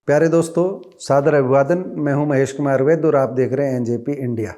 प्यारे दोस्तों, सादर अभिवादन। मैं हूं महेश कुमार वैद्य और आप देख रहे हैं एनजेपी इंडिया।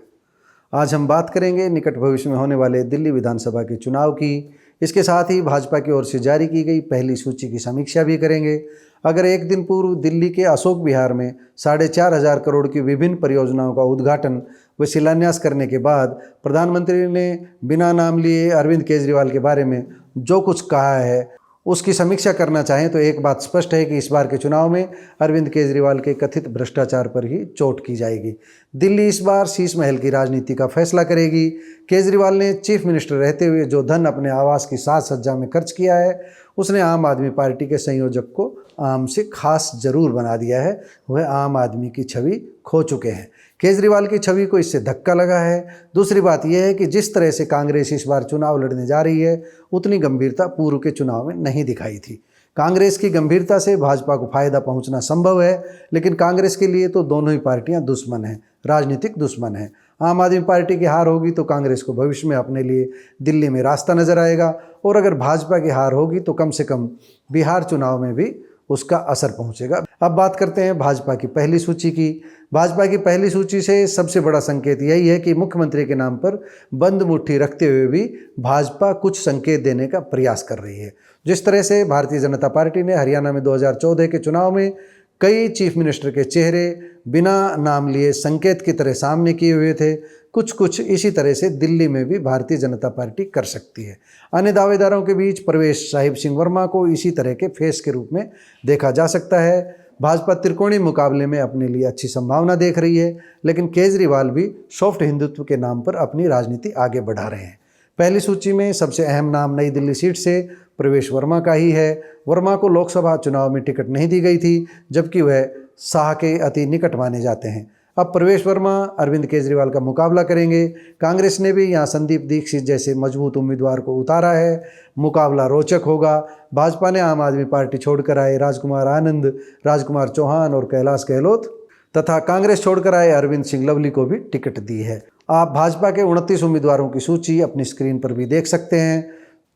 आज हम बात करेंगे निकट भविष्य में होने वाले दिल्ली विधानसभा के चुनाव की। इसके साथ ही भाजपा की ओर से जारी की गई पहली सूची की समीक्षा भी करेंगे। अगर एक दिन पूर्व दिल्ली के अशोक विहार में 4,500 करोड़ की विभिन्न परियोजनाओं का उद्घाटन व शिलान्यास करने के बाद प्रधानमंत्री ने बिना नाम लिए अरविंद केजरीवाल के बारे में जो कुछ कहा है उसकी समीक्षा करना चाहें तो एक बात स्पष्ट है कि इस बार के चुनाव में अरविंद केजरीवाल के कथित भ्रष्टाचार पर ही चोट की जाएगी। दिल्ली इस बार शीश महल की राजनीति का फैसला करेगी। केजरीवाल ने चीफ मिनिस्टर रहते हुए जो धन अपने आवास की साज सज्जा में खर्च किया है उसने आम आदमी पार्टी के संयोजक को आम से खास जरूर बना दिया है। वह आम आदमी की छवि खो चुके हैं। केजरीवाल की छवि को इससे धक्का लगा है। दूसरी बात यह है कि जिस तरह से कांग्रेस इस बार चुनाव लड़ने जा रही है उतनी गंभीरता पूर्व के चुनाव में नहीं दिखाई थी। कांग्रेस की गंभीरता से भाजपा को फायदा पहुंचना संभव है, लेकिन कांग्रेस के लिए तो दोनों ही पार्टियां दुश्मन हैं, राजनीतिक दुश्मन हैं। आम आदमी पार्टी की हार होगी तो कांग्रेस को भविष्य में अपने लिए दिल्ली में रास्ता नजर आएगा, और अगर भाजपा की हार होगी तो कम से कम बिहार चुनाव में भी उसका असर पहुंचेगा। अब बात करते हैं भाजपा की पहली सूची की। भाजपा की पहली सूची से सबसे बड़ा संकेत यही है कि मुख्यमंत्री के नाम पर बंद मुट्ठी रखते हुए भी भाजपा कुछ संकेत देने का प्रयास कर रही है। जिस तरह से भारतीय जनता पार्टी ने हरियाणा में 2014 के चुनाव में कई चीफ मिनिस्टर के चेहरे बिना नाम लिए संकेत की तरह सामने किए हुए थे, कुछ इसी तरह से दिल्ली में भी भारतीय जनता पार्टी कर सकती है। अन्य दावेदारों के बीच परवेश साहिब सिंह वर्मा को इसी तरह के फेस के रूप में देखा जा सकता है। भाजपा त्रिकोणीय मुकाबले में अपने लिए अच्छी संभावना देख रही है, लेकिन केजरीवाल भी सॉफ्ट हिंदुत्व के नाम पर अपनी राजनीति आगे बढ़ा रहे हैं। पहली सूची में सबसे अहम नाम नई दिल्ली सीट से प्रवेश वर्मा का ही है। वर्मा को लोकसभा चुनाव में टिकट नहीं दी गई थी, जबकि वह शाह के अति निकट माने जाते हैं। अब प्रवेश वर्मा अरविंद केजरीवाल का मुकाबला करेंगे। कांग्रेस ने भी यहाँ संदीप दीक्षित जैसे मजबूत उम्मीदवार को उतारा है। मुकाबला रोचक होगा। भाजपा ने आम आदमी पार्टी छोड़कर आए राजकुमार आनंद, राजकुमार चौहान और कैलाश गहलोत तथा कांग्रेस छोड़कर आए अरविंद सिंह लवली को भी टिकट दी है। आप भाजपा के 29 उम्मीदवारों की सूची अपनी स्क्रीन पर भी देख सकते हैं।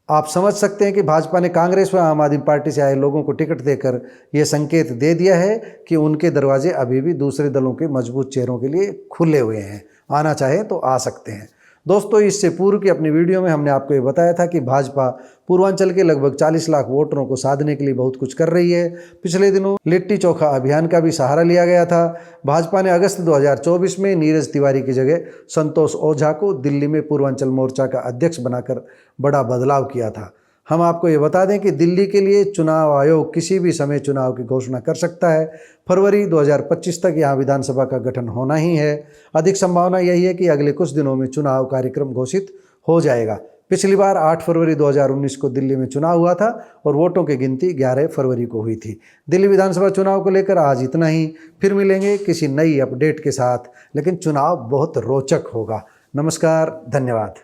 आप समझ सकते हैं कि भाजपा ने कांग्रेस व आम आदमी पार्टी से आए लोगों को टिकट देकर यह संकेत दे दिया है कि उनके दरवाजे अभी भी दूसरे दलों के मजबूत चेहरों के लिए खुले हुए हैं। आना चाहे तो आ सकते हैं। दोस्तों, इससे पूर्व की अपनी वीडियो में हमने आपको ये बताया था कि भाजपा पूर्वांचल के लगभग 40 लाख वोटरों को साधने के लिए बहुत कुछ कर रही है। पिछले दिनों लिट्टी चोखा अभियान का भी सहारा लिया गया था। भाजपा ने अगस्त 2024 में नीरज तिवारी की जगह संतोष ओझा को दिल्ली में पूर्वांचल मोर्चा का अध्यक्ष बनाकर बड़ा बदलाव किया था। हम आपको ये बता दें कि दिल्ली के लिए चुनाव आयोग किसी भी समय चुनाव की घोषणा कर सकता है। फरवरी 2025 तक यहाँ विधानसभा का गठन होना ही है। अधिक संभावना यही है कि अगले कुछ दिनों में चुनाव कार्यक्रम घोषित हो जाएगा। पिछली बार 8 फरवरी 2019 को दिल्ली में चुनाव हुआ था और वोटों की गिनती 11 फरवरी को हुई थी। दिल्ली विधानसभा चुनाव को लेकर आज इतना ही। फिर मिलेंगे किसी नई अपडेट के साथ, लेकिन चुनाव बहुत रोचक होगा। नमस्कार, धन्यवाद।